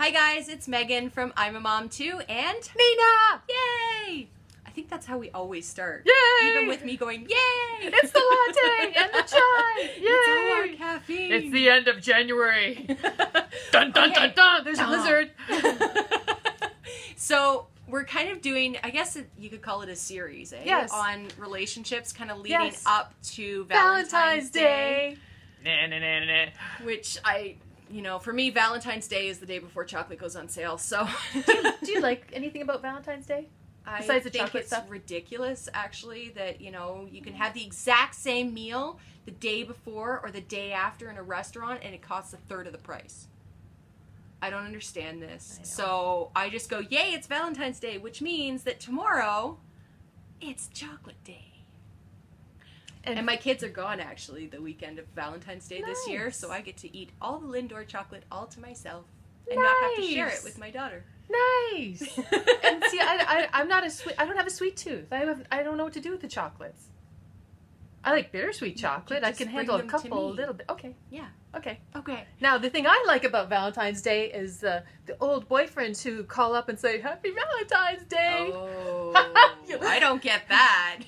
Hi guys, it's Megan from I'm a Mom Too and Nina! Yay! I think that's how we always start. Yay! Even with me going, yay! It's the latte and the chai! Yay! It's more caffeine. It's the end of January. Dun dun dun dun! There's a blizzard. So we're kind of doing, I guess you could call it a series, eh? Yes. On relationships, kind of leading Yes. up to Valentine's Day. Nah, nah, nah, nah. Which for me, Valentine's Day is the day before chocolate goes on sale, so. Do you like anything about Valentine's Day? I Besides the think chocolate it's stuff? ridiculous, actually, that, you can have the exact same meal the day before or the day after in a restaurant, and it costs a third of the price. I don't understand this. So I just go, yay, it's Valentine's Day, which means that tomorrow, it's chocolate day. And my kids are gone, actually, the weekend of Valentine's Day this year, so I get to eat all the Lindor chocolate all to myself and not have to share it with my daughter. Nice. And see, I'm not a sweet. I don't have a sweet tooth. I don't know what to do with the chocolates. I like bittersweet chocolate. I can handle a couple, a little bit. Okay. Yeah. Okay. Okay. Now, the thing I like about Valentine's Day is the old boyfriends who call up and say, Happy Valentine's Day. Oh, I don't get that.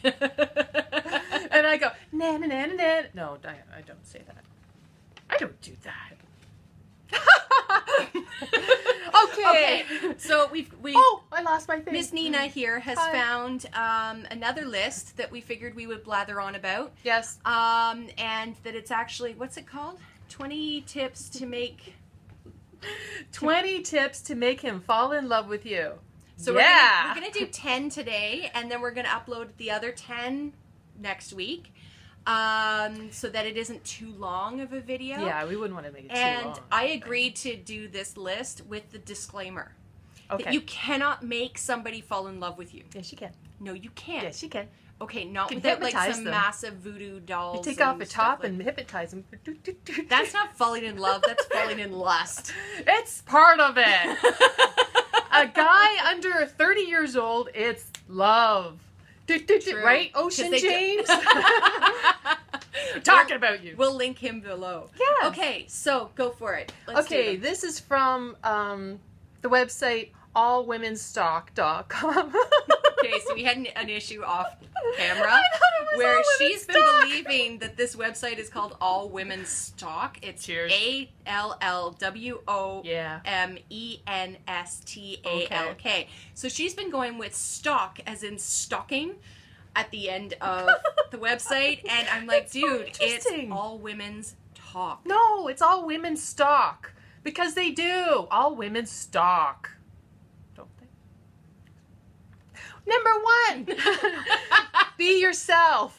And I go, na na na na na. No, I don't say that. I don't do that. Okay. So we. Oh, I lost my thing. Miss Nina here has found another list that we figured we would blather on about. Yes. And that it's actually, what's it called? 20 tips to make... 20 tips to make him fall in love with you. So we're gonna do 10 today, and then we're gonna upload the other 10 next week, so that it isn't too long of a video. Yeah, we wouldn't want to make it too long. And I agreed to do this list with the disclaimer that you cannot make somebody fall in love with you. Yes, you can. No, you can't. Yes, you can. Okay, not You without like hypnotize some them. massive voodoo dolls. You take off the top like... and hypnotize them. That's not falling in love. That's falling in lust. It's part of it. A guy under 30 years old, it's love. Right, Ocean James? Talking about you. We'll link him below. Yeah. Okay, so go for it. Let's do it. This is from the website allwomenstock.com. Okay, so we had an issue off camera where she's been believing that this website is called All Women's Stock. It's ALLWOMENSTALK. So she's been going with stock as in stocking at the end of the website, and I'm like, dude, it's All Women's Talk. No, it's All Women's Stock because they do. All Women's Stock. Number 1, be yourself.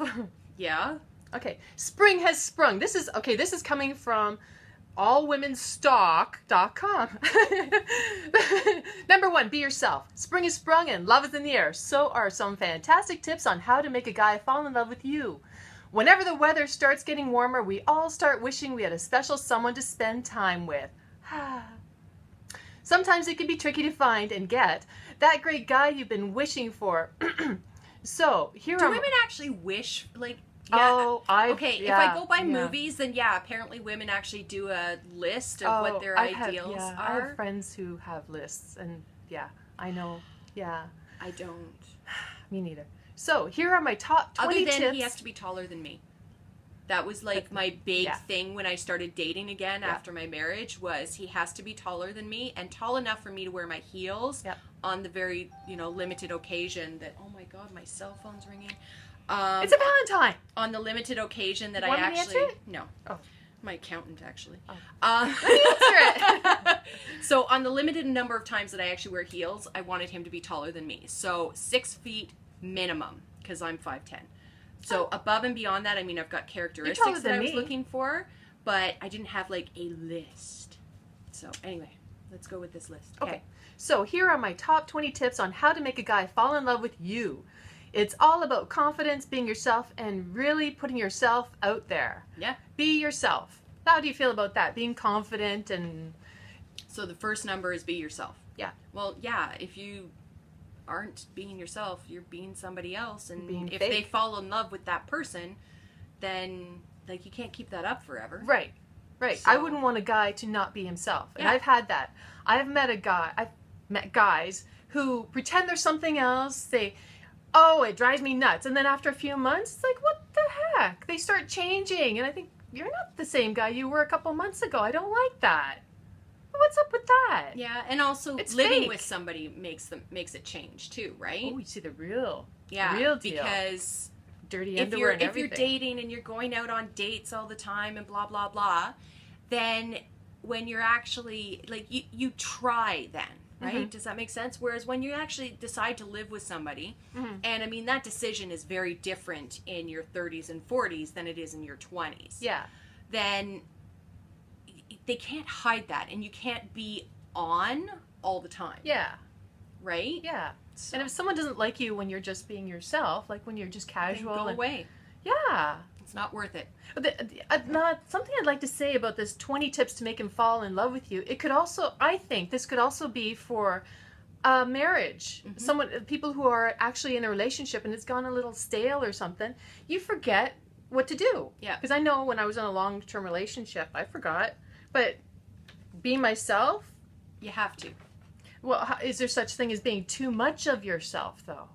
Yeah. Okay, spring has sprung. This is coming from allwomenstock.com. Number 1, be yourself. Spring is sprung and love is in the air. So are some fantastic tips on how to make a guy fall in love with you. Whenever the weather starts getting warmer, we all start wishing we had a special someone to spend time with. Sometimes it can be tricky to find and get that great guy you've been wishing for. So here do women actually wish, like? Yeah, if I go by movies, then apparently women actually do a list of what their ideals are. I have friends who have lists, and I know. Yeah, I don't. Me neither. So here are my top 20 tips. Other than he has to be taller than me. That was like my big thing when I started dating again after my marriage, was he has to be taller than me and tall enough for me to wear my heels on the very, limited occasion that, oh my God, my cell phone's ringing. It's a Valentine. On the limited occasion that Want me to answer it? No. Oh. My accountant, actually. Oh. Let me answer it. So on the limited number of times that I actually wear heels, I wanted him to be taller than me. So 6 feet minimum, because I'm 5'10". So above and beyond that, I mean, I've got characteristics that I was looking for, but I didn't have like a list. So anyway, let's go with this list. Okay. So here are my top 20 tips on how to make a guy fall in love with you. It's all about confidence, being yourself, and really putting yourself out there. Yeah. Be yourself. How do you feel about that? Being confident and... So the first number is be yourself. Yeah. Well, yeah, if you aren't being yourself, you're being somebody else, and if fake. they fall in love with that person, then like you can't keep that up forever. Right. Right. So- I wouldn't want a guy to not be himself. And Yeah. I've had that. I've met guys who pretend they're something else. They, oh, it drives me nuts. And then after a few months, it's like, what the heck? They start changing. And I think, you're not the same guy you were a couple months ago. I don't like that. What's up with that? Yeah, and also It's living fake. with somebody makes it change too, right? Oh, you see the real Yeah, deal. because Dirty if underwear and you're everything. dating and you're going out on dates all the time and blah blah blah, then when you're actually like you try then, right? Mhm. Does that make sense? Whereas when you actually decide to live with somebody, Mhm. and I mean that decision is very different in your 30s and 40s than it is in your 20s. Yeah. Then they can't hide that, and you can't be on all the time, Yeah. right? Yeah. So, And if someone doesn't like you when you're just being yourself, like when you're just then casual, go and, away. yeah. It's not worth it. Something I'd like to say about this 20 tips to make him fall in love with you. It could also, I think, this could also be for marriage. Mhm. People who are actually in a relationship and it's gone a little stale or something. You forget what to do. Yeah. Because I know when I was in a long-term relationship, I forgot. But be myself. You have to. Well, is there such thing as being too much of yourself, though?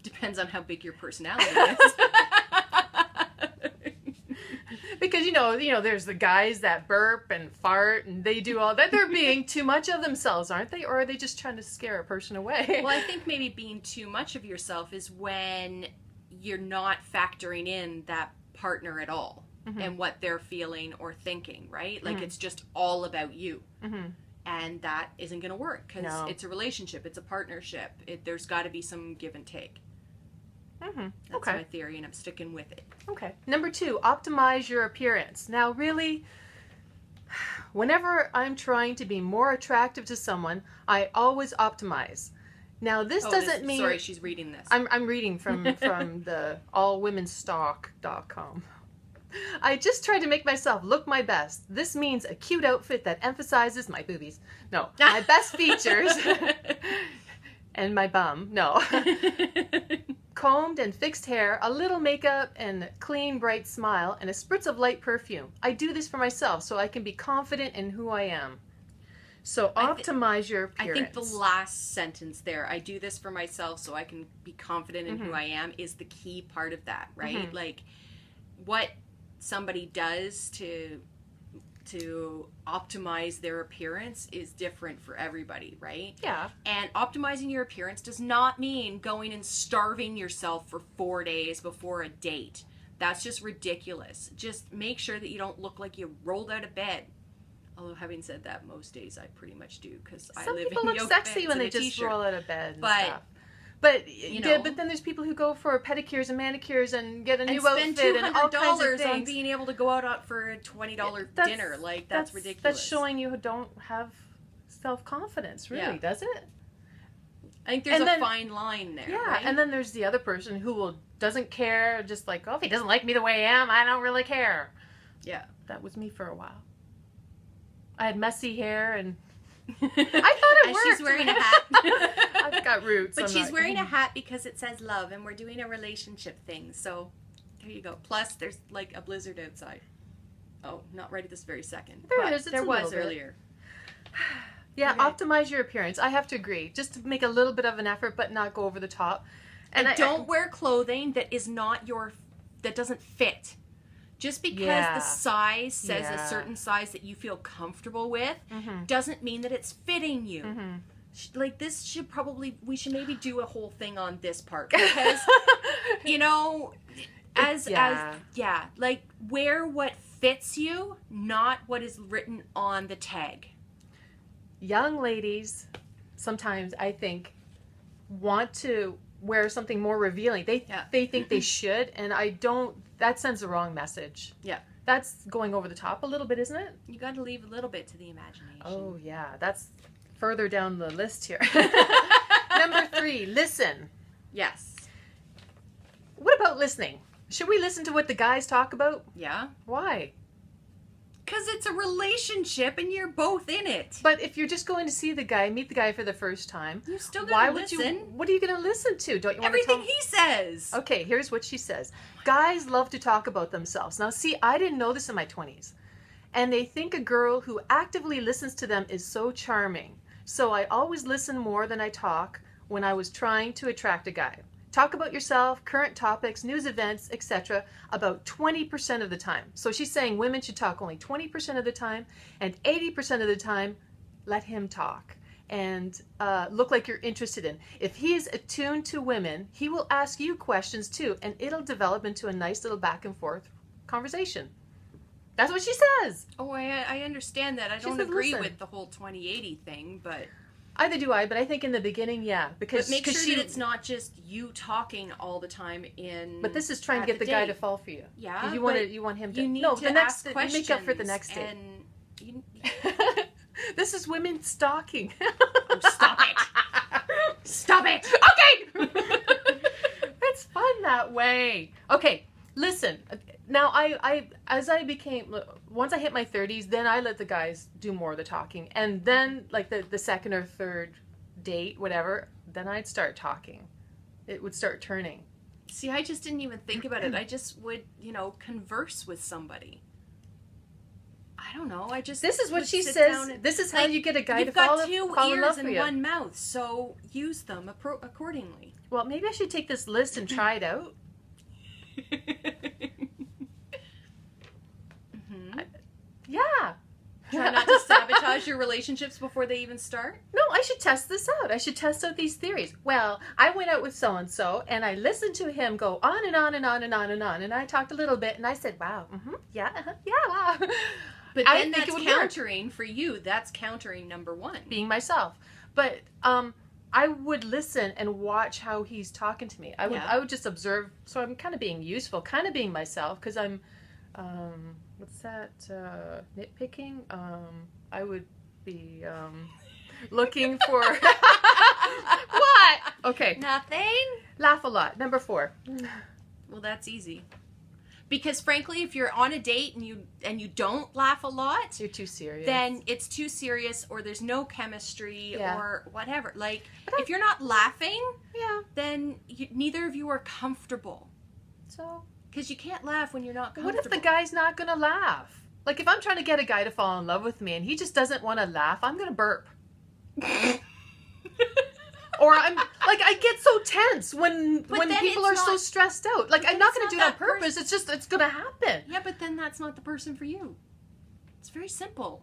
Depends on how big your personality is. Because there's the guys that burp and fart and they do all that. They're being too much of themselves, aren't they? Or are they just trying to scare a person away? Well, I think maybe being too much of yourself is when you're not factoring in that partner at all Mhm. and what they're feeling or thinking, right? Like Mhm. it's just all about you. Mm-hmm. And that isn't going to work because No. it's a relationship, it's a partnership. There's got to be some give and take. Mm-hmm. That's Okay. my theory, and I'm sticking with it. Okay. Number 2, optimize your appearance. Now, really, whenever I'm trying to be more attractive to someone, I always optimize. Now, this doesn't mean... Sorry, she's reading this. I'm reading from the allwomenstock.com. I just try to make myself look my best. This means a cute outfit that emphasizes my boobies. No, my best features. And my bum. No. Combed and fixed hair, a little makeup, and clean, bright smile, and a spritz of light perfume. I do this for myself so I can be confident in who I am. So optimize your I appearance. think the last sentence there, I do this for myself so I can be confident in who I am, is the key part of that, right? Mhm. Like what somebody does to optimize their appearance is different for everybody, right? Yeah. And optimizing your appearance does not mean going and starving yourself for 4 days before a date. That's just ridiculous. Just make sure that you don't look like you rolled out of bed. Although having said that, most days I pretty much do because I Some live people in look yoga sexy pants when and they a just t-shirt. roll out of bed and But, stuff. But know. but then there's people who go for pedicures and manicures and get a And new spend outfit and all kinds of $200 on things. being able to go out for a $20 dinner. Like that's ridiculous. That's showing you don't have self-confidence, really, Yeah. does it? I think there's And a then- fine line there. Yeah, right? and then there's the other person who doesn't care, just like, oh, if he doesn't like me the way I am, I don't really care. Yeah. That was me for a while. I had messy hair and I thought it and worked. she's wearing a hat. I've got roots. But I'm she's not- wearing a hat because it says love, and we're doing a relationship thing. So there you go. Plus, there's like a blizzard outside. Oh, not right at this very second. There but is, it's there a was little bit. earlier. Yeah, Okay. optimize your appearance. I have to agree. Just to make a little bit of an effort, but not go over the top. And I don't wear clothing that is not that doesn't fit. Just because Yeah. the size says Yeah. a certain size that you feel comfortable with Mhm. doesn't mean that it's fitting you. Mhm. Like this we should maybe do a whole thing on this part because you know like wear what fits you, not what is written on the tag. Young ladies, sometimes I think, want to wear something more revealing. They think they should, and I don't. That sends the wrong message. Yeah. That's going over the top a little bit, isn't it? You got to leave a little bit to the imagination. Oh, yeah. That's further down the list here. Number 3, listen. Yes. What about listening? Should we listen to what the guys talk about? Yeah. Why? Because it's a relationship and you're both in it. But if you're just going to see the guy, meet the guy for the first time, You still why gotta would listen. you? What are you going to listen to? Don't you want Everything to tell? he says. Okay, here's what she says. Guys love to talk about themselves. Now, see, I didn't know this in my 20s. and they think a girl who actively listens to them is so charming. So I always listen more than I talk when I was trying to attract a guy. Talk about yourself, current topics, news events, etc. about 20% of the time. So she's saying women should talk only 20% of the time, and 80% of the time, let him talk and look like you're interested in. If he is attuned to women, he will ask you questions too, and it'll develop into a nice little back and forth conversation. That's what she says. Oh, I understand that. I don't agree with the whole 2080 thing, but... Either do I, but I think in the beginning, yeah. Because but make sure that it's not just you talking all the time in... But this is trying to get the guy to fall for you. Yeah, you want him to... You need no, to the next, ask questions. Make up for the next date. And you... This is women stalking. Oh, stop it. Stop it. Okay. It's fun that way. Okay, listen. Now, once I hit my 30s, then I let the guys do more of the talking. And then, like, the second or third date, whatever, then I'd start talking. It would start turning. See, I just didn't even think about it. I just would, converse with somebody. I don't know. This is what she says. This is how you get a guy to fall in love with you. You've got 2 ears and 1 mouth, so use them accordingly. Well, maybe I should take this list and try it out. Yeah. Try not to sabotage your relationships before they even start? No, I should test this out. I should test out these theories. Well, I went out with so-and-so, and I listened to him go on and on and on and on and on, and I talked a little bit, and I said, wow, yeah, wow. But then that's countering for you. That's countering number 1. Being myself. But I would listen and watch how he's talking to me. I would just observe. So I'm kind of being useful, kind of being myself, because I'm... what's that? Nitpicking? I would be looking for... What? Okay. Nothing? Laugh a lot. Number 4. Well, that's easy. Because frankly, if you're on a date and you don't laugh a lot... You're too serious. Then it's too serious, or there's no chemistry, or whatever. Like, if you're not laughing, then neither of you are comfortable. So... Because you can't laugh when you're not comfortable. What if the guy's not going to laugh? Like, if I'm trying to get a guy to fall in love with me and he just doesn't want to laugh, I'm going to burp. Or I get so tense when people are so stressed out. Like, I'm not going to do it on purpose. It's going to happen. Yeah, but then that's not the person for you. It's very simple.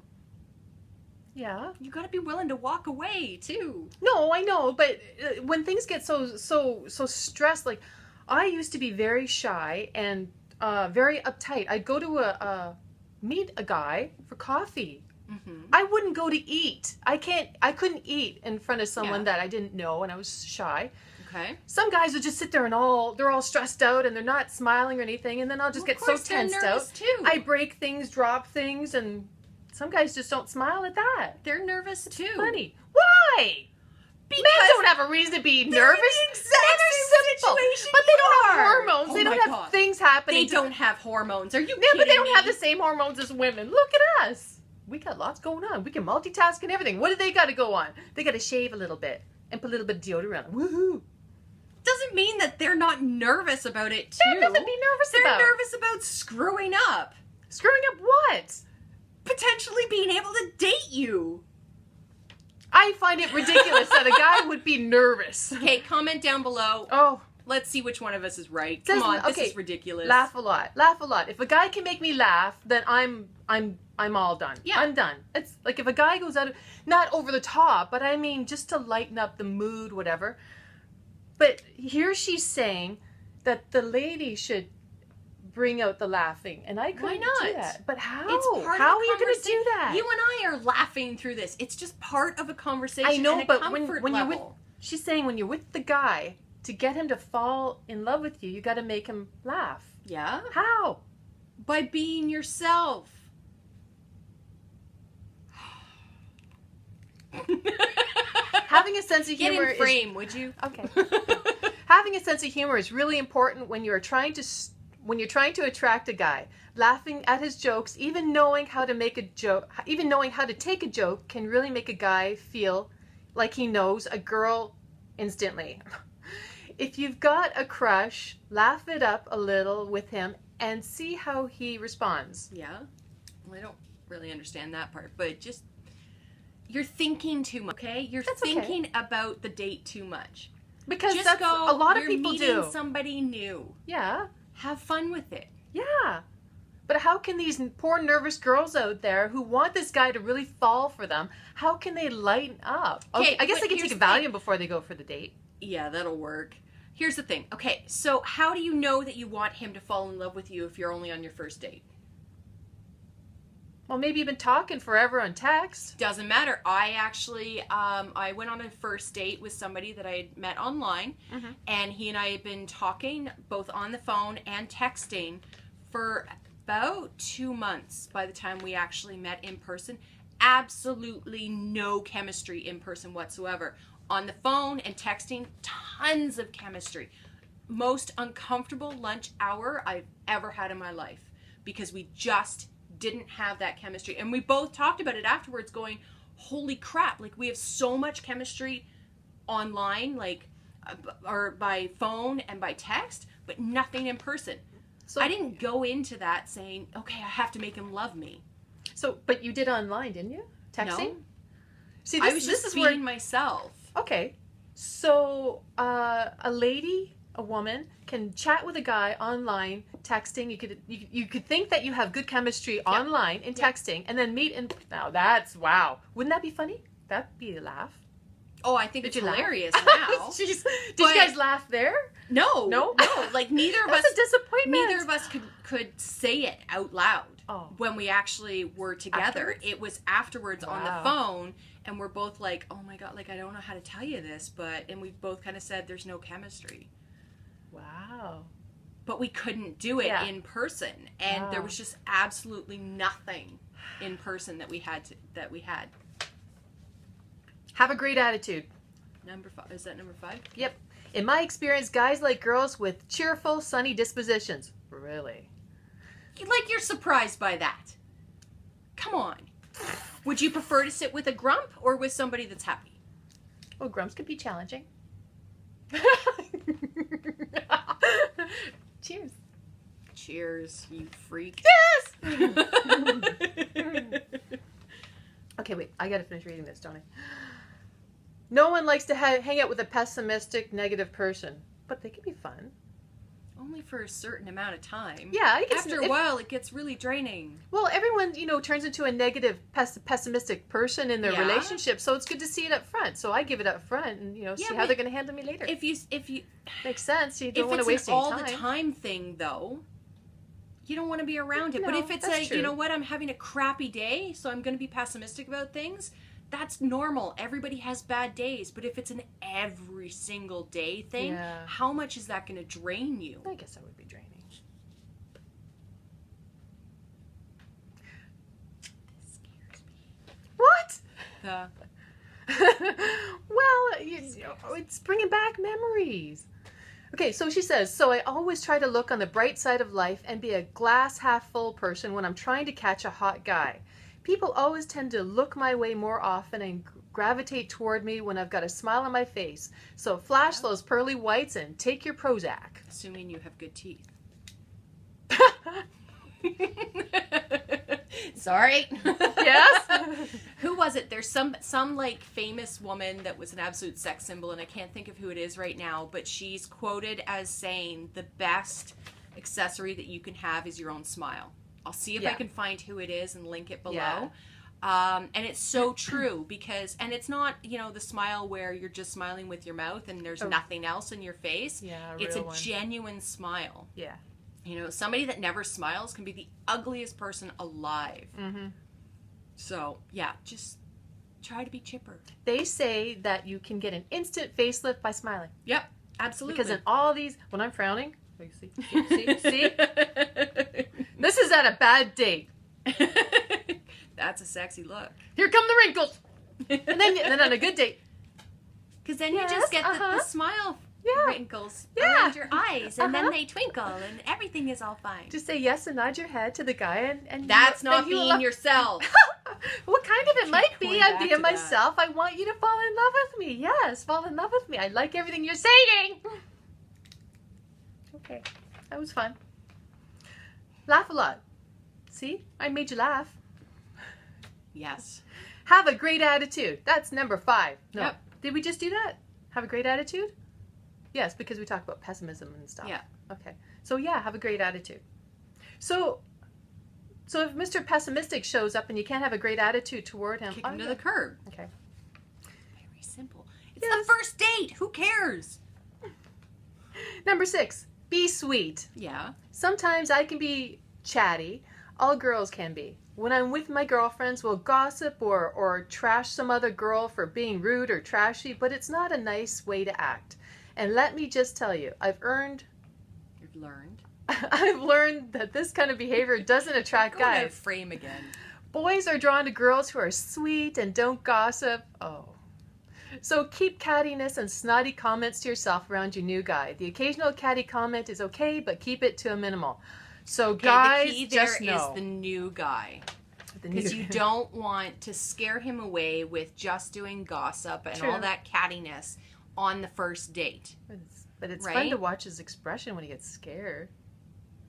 Yeah. You got to be willing to walk away, too. No, I know. But when things get so stressed, like... I used to be very shy and very uptight. I'd go to meet a guy for coffee. Mm-hmm. I wouldn't go to eat. I couldn't eat in front of someone that I didn't know, and I was shy. Okay. Some guys would just sit there and they're all stressed out and they're not smiling or anything, and then I'll just get so tensed out. Too. I break things, drop things, and some guys just don't smile at that. They're nervous too. It's funny. Why? Because men don't have a reason to be nervous. The exact same situation, but they don't have hormones. They don't have things happening. They don't have hormones. Are you kidding but they don't me? have the same hormones as women. Look at us. We got lots going on. We can multitask and everything. What do they got to go on? They got to shave a little bit and put a little bit of deodorant on. Woohoo! Doesn't mean that they're not nervous about it too. There's nothing to be nervous about. They're nervous about screwing up. Screwing up what? Potentially being able to date you. I find it ridiculous that a guy would be nervous. Okay, comment down below. Oh. Let's see which one of us is right. Come on, this is ridiculous. Laugh a lot. Laugh a lot. If a guy can make me laugh, then I'm all done. Yeah. I'm done. It's like if a guy goes out, not over the top, but I mean just to lighten up the mood, whatever. But here she's saying that the lady should bring out the laughing, and I couldn't do that. But how? How are you going to do that? You and I are laughing through this. It's just part of a conversation. I know, and but when you're with, she's saying when you're with the guy, to get him to fall in love with you, you got to make him laugh. Yeah. How? By being yourself. Having a sense of humor. Get in frame, would you? Okay. Having a sense of humor is really important when you're trying to attract a guy. Laughing at his jokes, even knowing how to take a joke can really make a guy feel like he knows a girl instantly. If you've got a crush, laugh it up a little with him and see how he responds. Yeah. Well, I don't really understand that part, but just, you're thinking too much, okay? You're That's thinking about the date too much. Because Just that's go, a lot of you're people meeting do. somebody new. Yeah. Have fun with it. Yeah. But how can these poor nervous girls out there who want this guy to really fall for them, how can they lighten up? Okay, I guess they can take a Valium before they go for the date. Yeah, that'll work. Here's the thing. Okay, so how do you know that you want him to fall in love with you if you're only on your first date? Well, maybe you've been talking forever on text. Doesn't matter. I actually, I went on a first date with somebody that I had met online, and he and I had been talking both on the phone and texting for about 2 months by the time we actually met in person. Absolutely no chemistry in person whatsoever. On the phone and texting, tons of chemistry. Most uncomfortable lunch hour I've ever had in my life because we just didn't have that chemistry. And we both talked about it afterwards going, holy crap, like we have so much chemistry online, like, or by phone and by text, but nothing in person. So I didn't go into that saying, okay, I have to make him love me. So, but you did online, didn't you? Texting? No. See, I was just being myself. Okay. So, a lady, a woman, can chat with a guy online, texting. You could think that you have good chemistry online in texting, and then meet in. Now that's wow. Wouldn't that be funny? That'd be a laugh. Oh, I think it's hilarious now. Jeez. Did you guys laugh there? No. Like neither of us. That's a disappointment. Neither of us could say it out loud when we actually were together. Afterwards? It was afterwards on the phone, and we're both like, "Oh my god, like I don't know how to tell you this," and we both kind of said, "There's no chemistry." Wow. But we couldn't do it in person, and there was just absolutely nothing in person that we had. Have a great attitude. Number 5. Is that number 5? Yep. In my experience, guys like girls with cheerful, sunny dispositions. Really? Like you're surprised by that. Come on. Would you prefer to sit with a grump or with somebody that's happy? Oh, grumps could be challenging. Cheers. Cheers, you freak. Yes! Okay, wait. I gotta finish reading this, don't I? No one likes to hang out with a pessimistic, negative person. But they can be fun. Only for a certain amount of time. Yeah. After a while, it gets really draining. Well, everyone, turns into a negative, pessimistic person in their relationship. So it's good to see it up front. So I give it up front and, see how they're going to handle me later. If you Makes sense. You don't want to waste any time. If it's an all-the-time thing, though, you don't want to be around it. No, but if it's true. You know what, I'm having a crappy day, so I'm going to be pessimistic about things, that's normal. Everybody has bad days. But if it's an every single day thing, how much is that going to drain you? I guess that would be draining. This scares me. What? Well, it's bringing back memories. Okay, so she says, so I always try to look on the bright side of life and be a glass half full person when I'm trying to catch a hot guy. People always tend to look my way more often and gravitate toward me when I've got a smile on my face. So flash those pearly whites and take your Prozac. Assuming you have good teeth. Sorry. Yes? Who was it? There's some like famous woman that was an absolute sex symbol, and I can't think of who it is right now, but she's quoted as saying the best accessory that you can have is your own smile. I'll see if I can find who it is and link it below. And it's so true because, and it's not, the smile where you're just smiling with your mouth and there's nothing else in your face. Yeah, it's a genuine smile. Yeah. Somebody that never smiles can be the ugliest person alive. Mm-hmm. So, yeah, just try to be chipper. They say that you can get an instant facelift by smiling. Yep, absolutely. Because in all these, when I'm frowning, see? This is at a bad date. That's a sexy look. Here come the wrinkles. And then on a good date. Because then you just get the smile wrinkles around your eyes, and then they twinkle, and everything is all fine. Just say yes and nod your head to the guy, and that's not being yourself. What kind of it might be? I'm being myself. I want you to fall in love with me. Yes, fall in love with me. I like everything you're saying. Okay, that was fun. Laugh a lot. See, I made you laugh. Yes. Have a great attitude. That's number 5. No. Yep. Did we just do that? Have a great attitude? Yes, because we talked about pessimism and stuff. Yeah. Okay. So yeah, have a great attitude. So if Mr. Pessimistic shows up and you can't have a great attitude toward him, Kick him to the curb. Okay. Very simple. It's the first date. Who cares? Number 6, be sweet. Yeah. Sometimes I can be chatty. All girls can be. When I'm with my girlfriends, we'll gossip or trash some other girl for being rude or trashy, but it's not a nice way to act. And let me just tell you, I've learned that this kind of behavior doesn't attract Going out guys. of frame again. Boys are drawn to girls who are sweet and don't gossip. Oh. So keep cattiness and snotty comments to yourself around your new guy. The occasional catty comment is okay, but keep it to a minimal. So Okay, guys, the key just there know. is the new guy. The new- Because you don't want to scare him away with just doing gossip and True. all that cattiness on the first date. But it's fun Right? to watch his expression when he gets scared.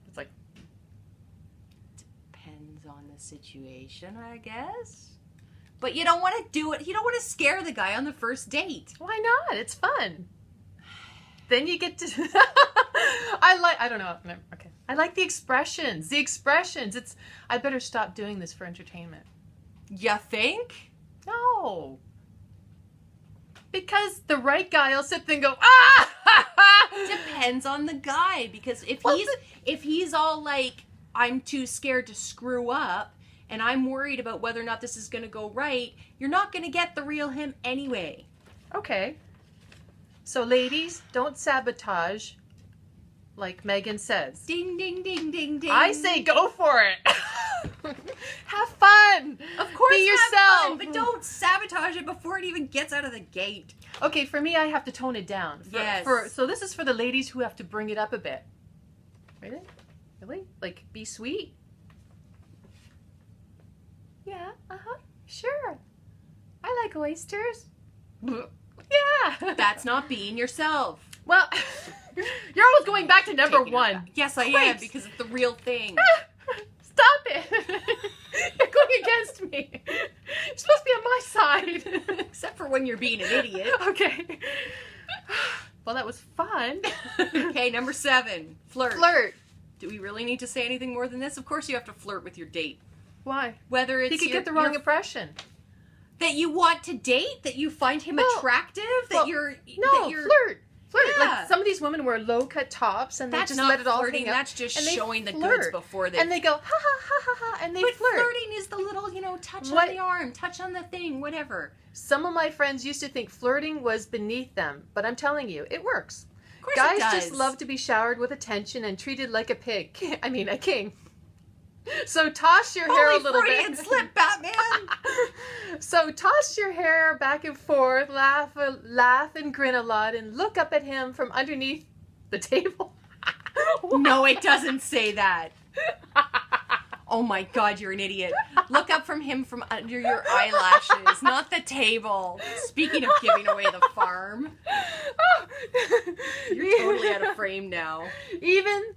It's like, Depends on the situation, I guess. But you don't want to do it. You don't want to scare the guy on the first date. why not? It's fun. Then you get to... I don't know. No, okay. I like the expressions. The expressions. I better stop doing this for entertainment. You think? No. Because the right guy will sit there and go, ah! Depends on the guy. Because Well, if he's all like, I'm too scared to screw up, and I'm worried about whether or not this is going to go right, you're not going to get the real him anyway. Okay. So ladies, don't sabotage like Meghan says. Ding, ding, ding, ding, ding. I say go for it. Have fun. Of course, Be have yourself. fun, but don't sabotage it before it even gets out of the gate. Okay, for me, I have to tone it down. Yes. So this is for the ladies who have to bring it up a bit. Really? Really? Like, be sweet? Yeah, uh-huh. Sure. I like oysters. Yeah. That's not being yourself. Well, you're always going back to number Taking it 1. back. Yes, I am, Christ. because it's the real thing. Stop it. You're going against me. You're supposed to be on my side. Except for when you're being an idiot. Okay. Well, that was fun. Okay, number 7. Flirt. Flirt. Do we really need to say anything more than this? Of course you have to flirt with your date. Why? Whether it's He could get the wrong impression. that you want to date, that you find him Well, attractive, that well, you're... No, that you're, flirt. Flirt. Yeah. Like some of these women wear low-cut tops and they That's just not let it all flirting, hang out. that's just and they showing the flirt. goods before they... And they go, ha ha ha ha ha, and they But flirt. flirting is the little, touch What- on the arm, touch on the thing, whatever. Some of my friends used to think flirting was beneath them, but I'm telling you, it works. Of course Guys it does. just love to be showered with attention and treated like a pig. I mean, a king. So toss your hair Holy a little Freudian bit. slip, Batman! So toss your hair back and forth, laugh and grin a lot, and look up at him from underneath the table. No, it doesn't say that. Oh my God, you're an idiot. Look up from him from under your eyelashes, not the table. Speaking of giving away the farm. You're totally out of frame now. Even...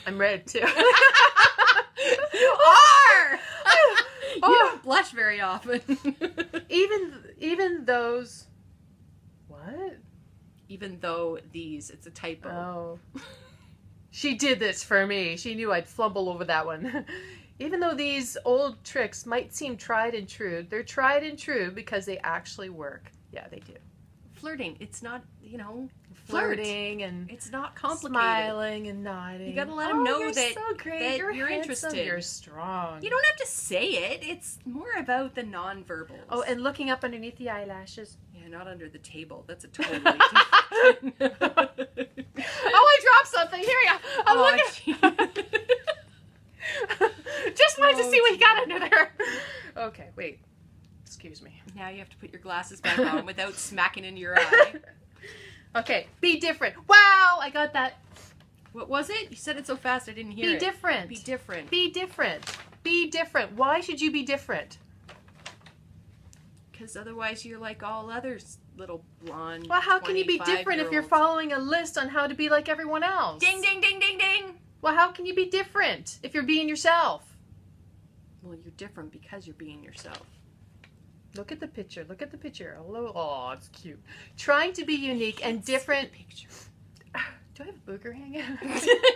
I'm red too. You are! You don't blush very often. Even those... What? Even though it's a typo. Oh. She did this for me. She knew I'd flumble over that one. Even though these old tricks might seem tried and true, they're tried and true because they actually work. Yeah, they do. Flirting, it's not, Flirting and It's not complicated. smiling and nodding. You gotta let 'em know you're that- so great. that you're you're handsome. interested. You're strong. You don't have to say it. It's more about the nonverbals. Oh, and looking up underneath the eyelashes. yeah, not under the table. That's a totally different. Oh, I dropped something. Here you go. Oh, look at Just wanted to Oh, see what you got under there. Okay, wait. Excuse me. Now you have to put your glasses back on without smacking into your eye. Okay, be different. Wow, I got that. What was it? You said it so fast I didn't hear Be it. different. Be different. Be different. Be different. Why should you be different? Because otherwise you're like all others, little blonde. Well, how can you be different if you're 25-year-olds. following a list on how to be like everyone else? Ding, ding, ding, ding, ding. Well, how can you be different if you're being yourself? Well, you're different because you're being yourself. Look at the picture. Look at the picture. Oh, it's cute. Trying to be unique and different. Picture. Do I have a booger hanging out?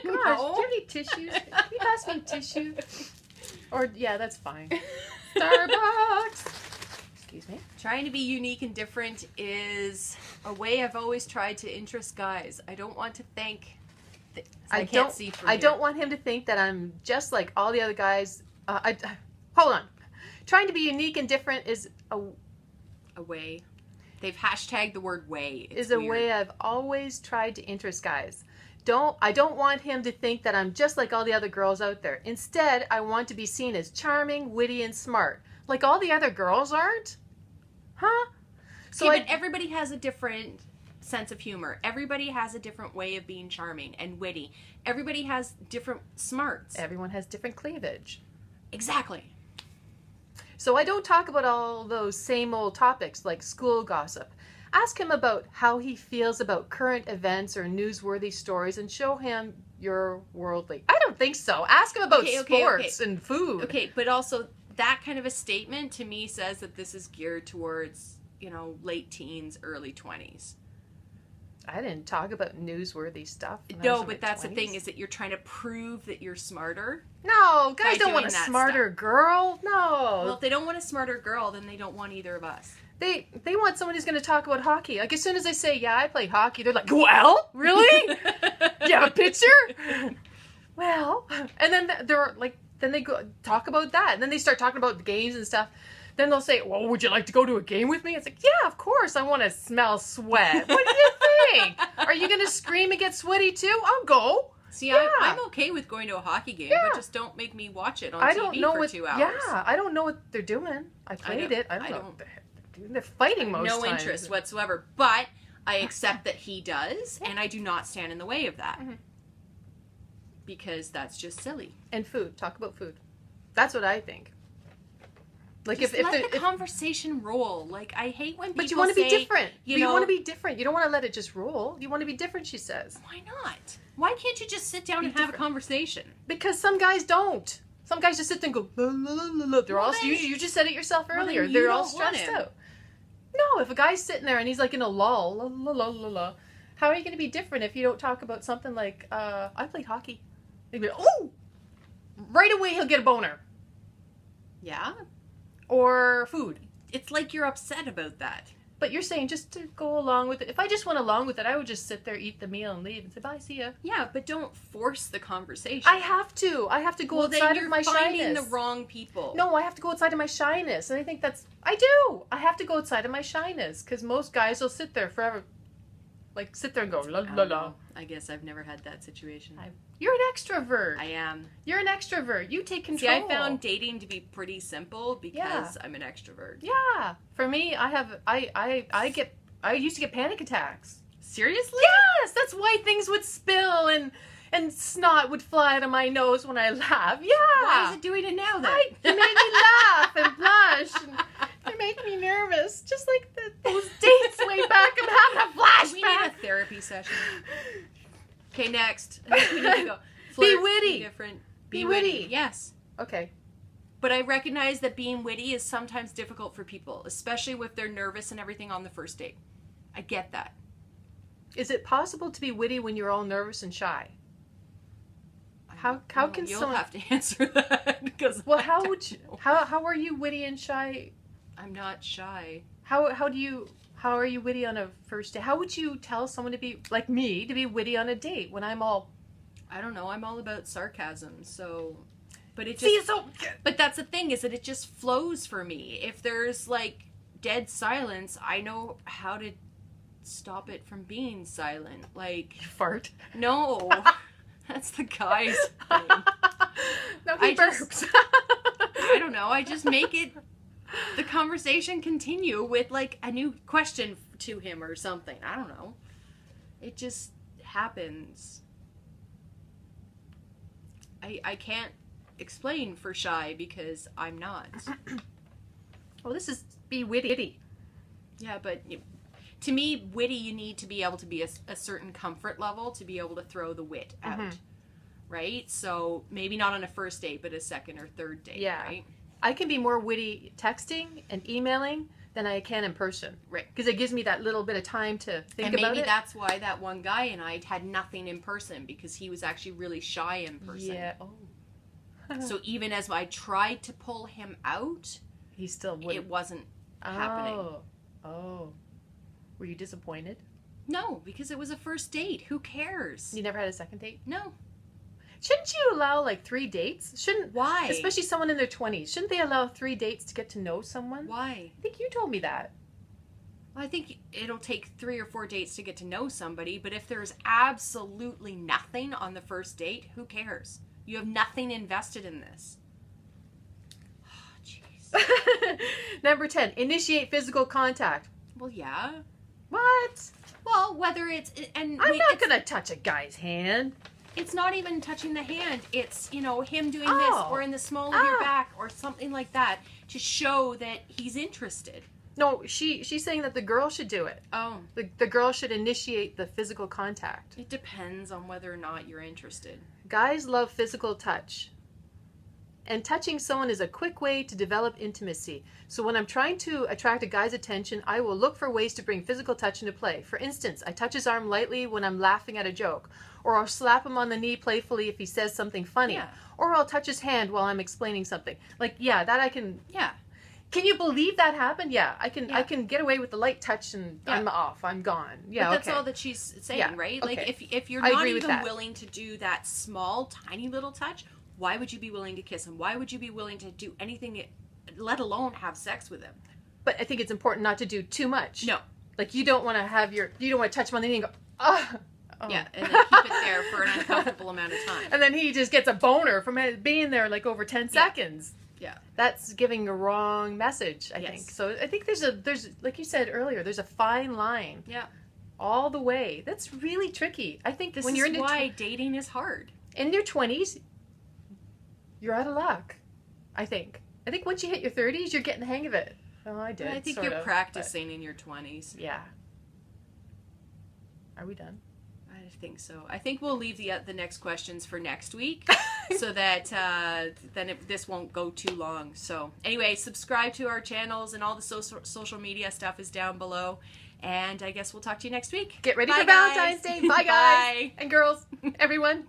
No. Gosh, do you need tissues? Can you pass me tissue? Or, yeah, that's fine. Starbucks! Excuse me. Trying to be unique and different is a way I've always tried to interest guys. I don't want to think... I can't see from I here. don't want him to think that I'm just like all the other guys. Hold on. Trying to be unique and different is a way. They've hashtagged the word way. It's is a weird. way I've always tried to interest guys. I don't want him to think that I'm just like all the other girls out there. Instead, I want to be seen as charming, witty, and smart. Like all the other girls aren't? Huh? So but everybody has a different sense of humor. Everybody has a different way of being charming and witty. Everybody has different smarts. Everyone has different cleavage. Exactly. So I don't talk about all those same old topics like school gossip. Ask him about how he feels about current events or newsworthy stories and show him you're worldly. I don't think so. Ask him about sports and food. Okay, but also that kind of a statement to me says that this is geared towards, late teens, early 20s. I didn't talk about newsworthy stuff. No, but that's the thing, is that you're trying to prove that you're smarter. No, guys don't want a doing smarter girl. No. Well, if they don't want a smarter girl, then they don't want either of us. They want someone who's going to talk about hockey. Like, as soon as I say, yeah, I play hockey, they're like, well, really? You have a picture? Well. And then they're like, then they go talk about that. And then they start talking about the games and stuff. Then they'll say, well, would you like to go to a game with me? It's like, yeah, of course. I want to smell sweat. What do you think? Are you going to scream and get sweaty too? I'll go. See, yeah. I'm okay with going to a hockey game, but just don't make me watch it on TV for 2 hours. Yeah, I don't know what they're doing. I played it. I don't know what the heck they're doing. They're fighting most times. No interest whatsoever. But I accept that he does, and I do not stand in the way of that. Mm-hmm. Because that's just silly. And food. Talk about food. That's what I think. Like just let the conversation roll. Like, I hate when people say... But you want to be different. You want to be different. You don't want to let it just roll. You want to be different, she says. Why not? Why can't you just sit down and have a conversation? Because some guys don't. Some guys just sit there and go, la, la, la, la. They're all... You just said it yourself earlier. They're all stressed out. No, if a guy's sitting there and he's like in a lull, la, la, la, la, la, how are you going to be different if you don't talk about something like, I played hockey? He'd be like, oh! Right away he'll get a boner. Yeah? Or food. It's like you're upset about that. But you're saying just to go along with it. If I just went along with it, I would just sit there, eat the meal, and leave and say, bye, see ya. Yeah, but don't force the conversation. I have to. I have to go outside of my shyness. Then you're finding the wrong people. No, I have to go outside of my shyness. And I think I do. I have to go outside of my shyness. Because most guys will sit there forever. Like, sit there and go, la, la, la. I guess I've never had that situation. You're an extrovert. I am. You're an extrovert. You take control. See, I found dating to be pretty simple because I'm an extrovert. Yeah. For me, I used to get panic attacks. Seriously? Yes! That's why things would spill and snot would fly out of my nose when I laugh. Yeah! Why is it doing it now then? It made me laugh and blush. And it made me nervous. Just like those dates way back. I'm having a flashback. We need a therapy session. Okay, next. I think we need to go. Be witty. Different. Be witty. Yes. Okay. But I recognize that being witty is sometimes difficult for people, especially if they're nervous and everything on the first date. I get that. Is it possible to be witty when you're all nervous and shy? How can you'll someone... have to answer that because how are you witty and shy? I'm not shy. How are you witty on a first date? How would you tell someone to be like me to be witty on a date when I'm all... I don't know. I'm all about sarcasm, so... But it just... But that's the thing, is that it just flows for me. If there's, like, dead silence, I know how to stop it from being silent. Like... You fart? No. That's the guy's thing. No, he burps. I don't know. I just make it... The conversation continue with, like, a new question to him or something. I don't know. It just happens. I can't explain for shy because I'm not. Well, this is be witty. Yeah, but to me, witty, you need to be able to be a certain comfort level to be able to throw the wit out. Mm-hmm. right? So maybe not on a first date, but a second or third date, Yeah. right? I can be more witty texting and emailing than I can in person. Right. Because it gives me that little bit of time to think And about it. maybe that's why that one guy and I had nothing in person, because he was actually really shy in person. Yeah. Oh. So even as I tried to pull him out, He still wouldn't. it wasn't happening. Oh. Were you disappointed? No, because it was a first date. Who cares? You never had a second date? No. Shouldn't you allow like 3 dates? Shouldn't Why? Especially someone in their 20s. Shouldn't they allow 3 dates to get to know someone? Why? I think you told me that. Well, I think it'll take 3 or 4 dates to get to know somebody, but if there's absolutely nothing on the first date, who cares? You have nothing invested in this. Oh, jeez. Number 10, initiate physical contact. Well, yeah. What? Well, whether it's... and I'm not it's, going to touch a guy's hand. It's not even touching the hand. It's, him doing this Oh. or in the small of your back or something like that to show that he's interested. No, she's saying that the girl should do it. Oh. The girl should initiate the physical contact. It depends on whether or not you're interested. Guys love physical touch. And touching someone is a quick way to develop intimacy. So when I'm trying to attract a guy's attention, I will look for ways to bring physical touch into play. For instance, I touch his arm lightly when I'm laughing at a joke. Or I'll slap him on the knee playfully if he says something funny. Yeah. Or I'll touch his hand while I'm explaining something. Like, yeah, that I can... Yeah. Can you believe that happened? Yeah, I can. Yeah. I can get away with the light touch, and Yeah. I'm off. I'm gone. Yeah, But that's okay. all that she's saying, Yeah, right? okay. Like, if you're I not agree with even that. willing to do that small, tiny little touch, why would you be willing to kiss him? Why would you be willing to do anything, let alone have sex with him? But I think it's important not to do too much. No. Like you don't want to touch him on the knee and go, oh. Yeah, and then keep it there for an uncomfortable amount of time. And then he just gets a boner from it being there like over 10 seconds. Yeah. That's giving a wrong message, I think. So I think there's like you said earlier, there's a fine line. Yeah. All the way. That's really tricky. I think This when you're is why dating is hard. in your 20s, you're out of luck. I think once you hit your 30s, you're getting the hang of it. Oh, I did. I think sort you're of, practicing in your 20s. but yeah. Are we done? I think so. I think we'll leave the next questions for next week so that then this won't go too long. So anyway, subscribe to our channels, and all the social media stuff is down below. And I guess we'll talk to you next week. Get ready Bye, for guys. Valentine's Day. Bye, guys. Bye. And girls, everyone.